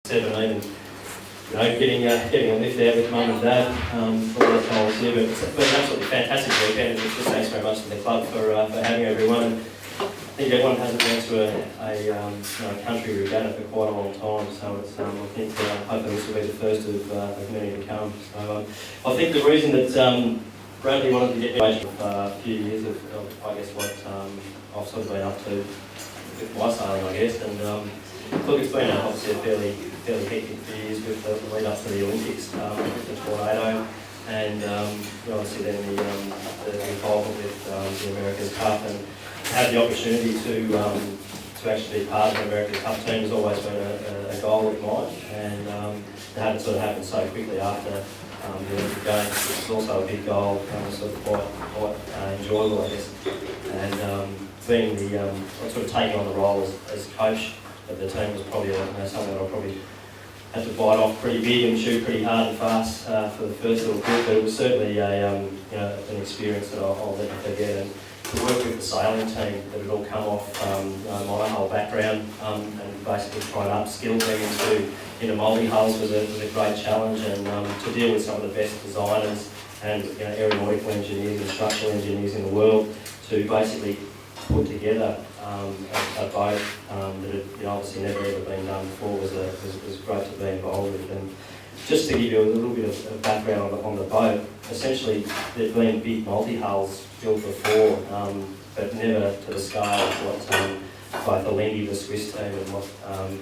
17 and getting a lift out with mum and dad for all the times here. But it's been an absolutely fantastic weekend. Just thanks very much to the club for having everyone. And I think everyone hasn't been to a country regatta for quite a long time, so it's I think hopefully this will be the first of many to come. So I think the reason that Bradley wanted to get away for a few years of I guess what I've sort of been up to with my sailing, I guess, and look, it's been obviously a fairly hectic few years with the lead up to the Olympics, with the tornado, and obviously then the involvement with the America's Cup, and to have the opportunity to actually be part of the America's Cup team has always been a goal of mine, and to have it sort of happen so quickly after the Olympic Games, which is also a big goal, sort of quite enjoyable, I guess, and being the sort of taking on the role as coach of the team was probably something that I probably had to bite off pretty big and shoot pretty hard and fast for the first little bit, but it was certainly an experience that I'll never forget. And to work with the sailing team that had all come off my whole background and basically try and upskill them into multi-hulls was a great challenge, and to deal with some of the best designers and aeronautical engineers and structural engineers in the world to basically put together a boat that had obviously never ever been done before was great to be involved with. And just to give you a little bit of background on the boat, essentially there'd been big multi-hulls built before, but never to the scale of what both the Lindy, the Swiss team, and what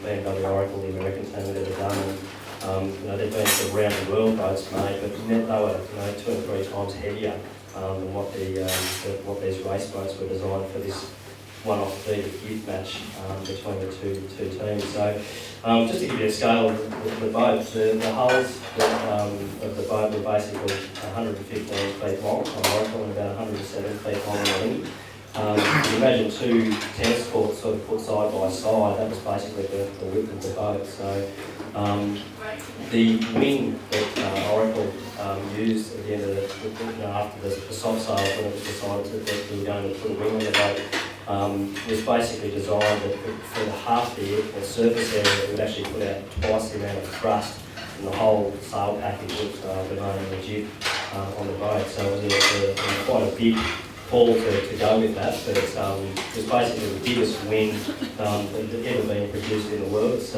BMW Oracle, the American team, had ever done. And there'd been some round the world boats made, but they were 2 or 3 times heavier than what these race boats were designed for this one-off gift match between the two teams. So just to give you a scale of the boat, the hulls of the boat were basically 115 feet long on Oracle and about 107 feet long on the Lindy. You imagine 2 tennis courts sort of put side by side, that was basically the width of the boat. So the wing that Oracle used at the end of after the soft sail, when it was decided that we were going to put a wing on the boat, was basically designed that for the half the surface area, it would actually put out twice the amount of thrust in the whole sail package of the main and the jib on the boat. So it was quite a big haul to go with that, but it was basically the biggest wing that had ever been produced in the world. It's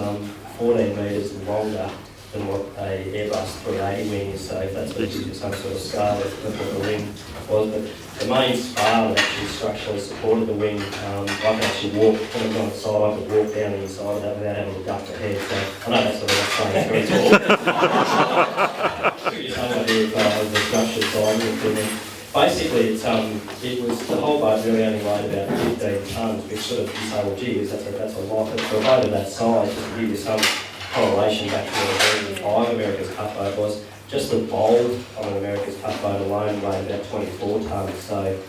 14 metres longer than what a Airbus 380 wing is, so if that's what gives you some sort of scale of what the wing was. But the main spar that actually structurally supported the wing, I can actually walk, when I'm on the side, I could walk down the inside of that without having to duck the head. So I know that's what I'm saying, it's very tall. Give you some idea of the structural side of it. Basically, it was the whole boat really only weighed about 15 tonnes, which sort of you say, well, gee, that's a lot. But for a boat of that size, just to give you some correlation back to what the 5 America's Cup boat was, just the bowl on an America's Cup boat alone weighed about 24 tonnes. So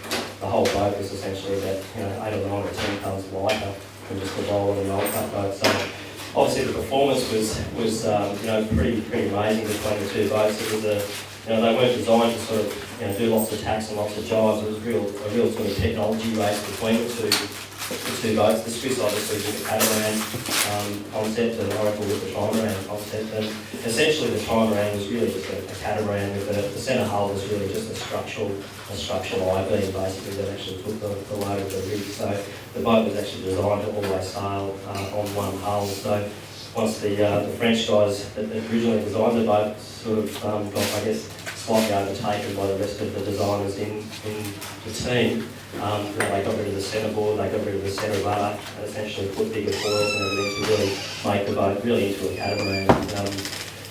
the whole boat was essentially about 8 or 9 or 10 tonnes lighter than just the bowl on an old Cup boat. So obviously the performance was pretty amazing between the 2 boats. It was they weren't designed to sort of do lots of tacks and lots of jives. It was a real sort of technology race between the two boats. The Swiss obviously with the catamaran concept, and Oracle with the trimaran concept. And essentially the trimaran was really just a catamaran with the centre hull was really just a structural I-beam basically that actually took the load of the rig. So the boat was actually designed to always sail on one hull. So once the French guys that originally designed the boat sort of got, I guess, slightly overtaken by the rest of the designers in the team, they got rid of the centreboard, they got rid of the centre rudder, and essentially put bigger coils and everything to really make the boat really into a catamaran.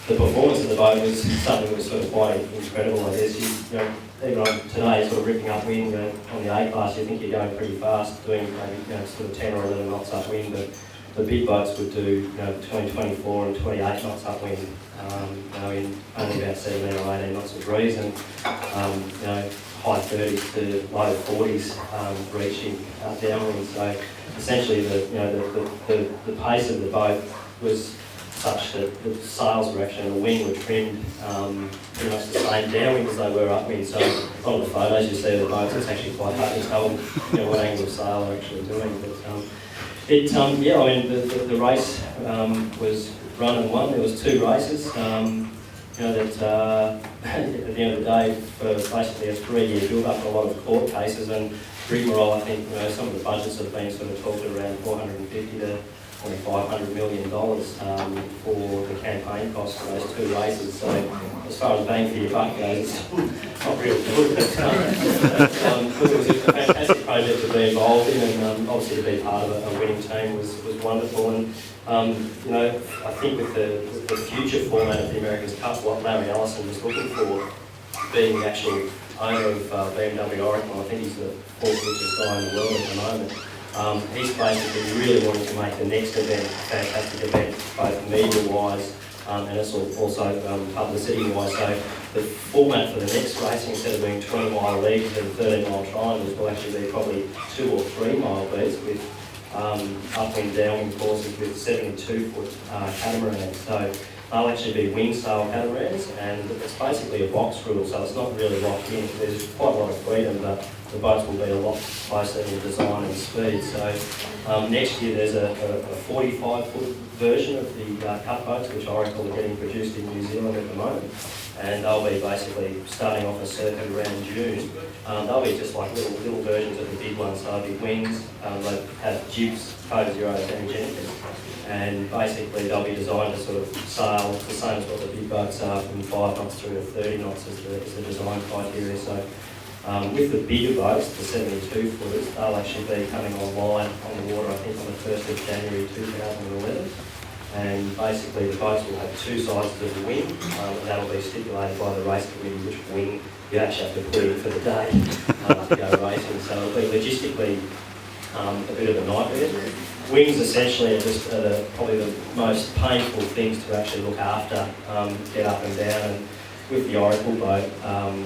The performance of the boat was something that was sort of quite incredible, I guess. Even on today, sort of ripping up wind on the A-class, you think you're going pretty fast, doing maybe sort of 10 or 11 knots upwind, but the big boats would do between 24 and 28 knots upwind, in only about 17 or 18 knots of breeze, and high 30s to low 40s reaching downwind. So essentially, the pace of the boat was such that the sails were actually, and the wing were trimmed pretty much the same downwind as they were upwind. So on the photos you see of the boats, it's actually quite hard to tell what angle of sail they're actually doing. But the race was run and won. There was 2 races. That at the end of the day, for basically a 3-year build-up and a lot of court cases, and rigmarole, I think some of the budgets have been sort of talked around 450 to $500 million for the campaign costs for those 2 races. So as far as bang for your buck goes, it's not real good. But it was a fantastic project to be involved in, and obviously to be part of a winning team was wonderful. And I think with the future format of the America's Cup, what Larry Ellison was looking for, being the actual owner of BMW Oracle, I think he's the 4th richest guy in the world at the moment. He's basically really wanting to make the next event a fantastic event, both media-wise and also publicity-wise. So the format for the next racing, instead of being 20-mile leads and 13-mile triangles, will actually be probably 2 or 3-mile beats with upwind, downwind courses with 72-foot catamarans. So they'll actually be wing-sail catamarans, and it's basically a box rule, so it's not really locked in. There's quite a lot of freedom, but the boats will be a lot closer in design and speed. So next year there's a 45-foot version of the Cup boats, which Oracle are getting produced in New Zealand at the moment. And they'll be basically starting off a circuit around June. They'll be just like little versions of the big ones. So they'll be wings, they'll have jibs, code zeros and Genesis. And basically they'll be designed to sort of sail the same as what the big boats are, from 5 knots through to 30 knots is the design criteria. So with the bigger boats, the 72-footers, they'll actually be coming online on the water, I think, on the 1st of January 2011. And basically the boats will have 2 sizes of the wing, and that'll be stipulated by the race committee which wing you actually have to put in for the day to go racing. So it'll be logistically a bit of a nightmare. Wings essentially are just probably the most painful things to actually look after, get up and down. And with the Oracle boat,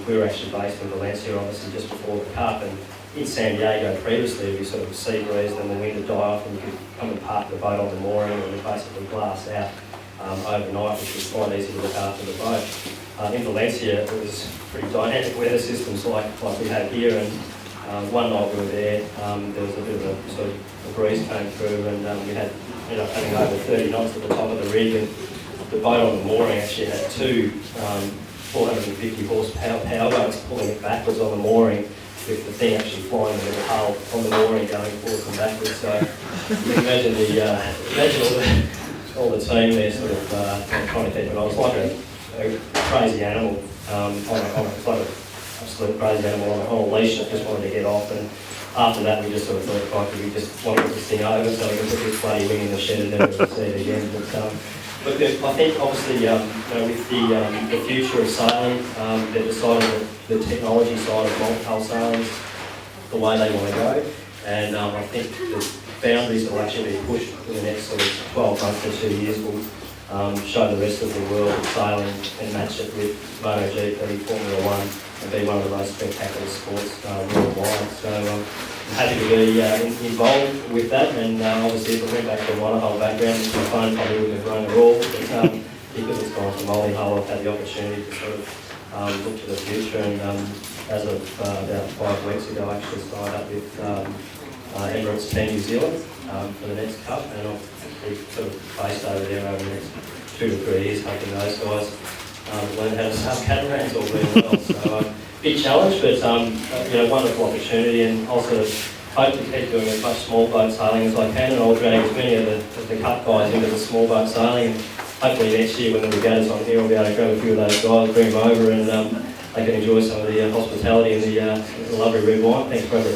we were actually based in Valencia, obviously just before the Cup, and in San Diego previously we sort of sea breeze and the wind would die off, and you could come and park the boat on the mooring and we basically blast out overnight, which was quite easy to look after the boat. In Valencia it was pretty dynamic weather systems like we have here, and one night we were there, there was a bit of a sort of a breeze came through, and we ended up having over 30 knots at the top of the rig, and the boat on the mooring actually had 2 450 horsepower power boats pulling it backwards on the mooring, with the thing actually flying in the hull on the mooring going forwards and backwards. So you can imagine all the team there sort of trying to keep it. I was like a crazy animal, it's like an absolute crazy animal on a leash that just wanted to get off. And after that we just sort of thought, we just want to put this thing over so we can put this bloody wing in the shed and never see it again. But I think obviously with the future of sailing, they've decided that the technology side of multi-hull sailing is the way they want to go, and I think the boundaries that will actually be pushed in the next sort of 12 months to 2 years will show the rest of the world that sailing and match it with MotoGP, Formula 1, and be one of the most spectacular sports worldwide. So I'm happy to be involved with that, and obviously if I went back to a monohull background, it's fun, probably wouldn't have run at all, but because it's gone to multi-hull, I've had the opportunity to sort of look to the future, and as of about 5 weeks ago I actually signed up with Emirates Team New Zealand for the next Cup, and I'll be sort of based over there over the next 2 to 3 years, helping those guys learn how to sail catamarans all really well. So big challenge, but wonderful opportunity, and also hope to keep doing as much small boat sailing as I can, and I'll drag as many of the Cup guys into the small boat sailing, and hopefully next year when the regatta's on here I'll be able to grab a few of those guys, bring them over, and they can enjoy some of the hospitality and the lovely red wine. Thanks, brother.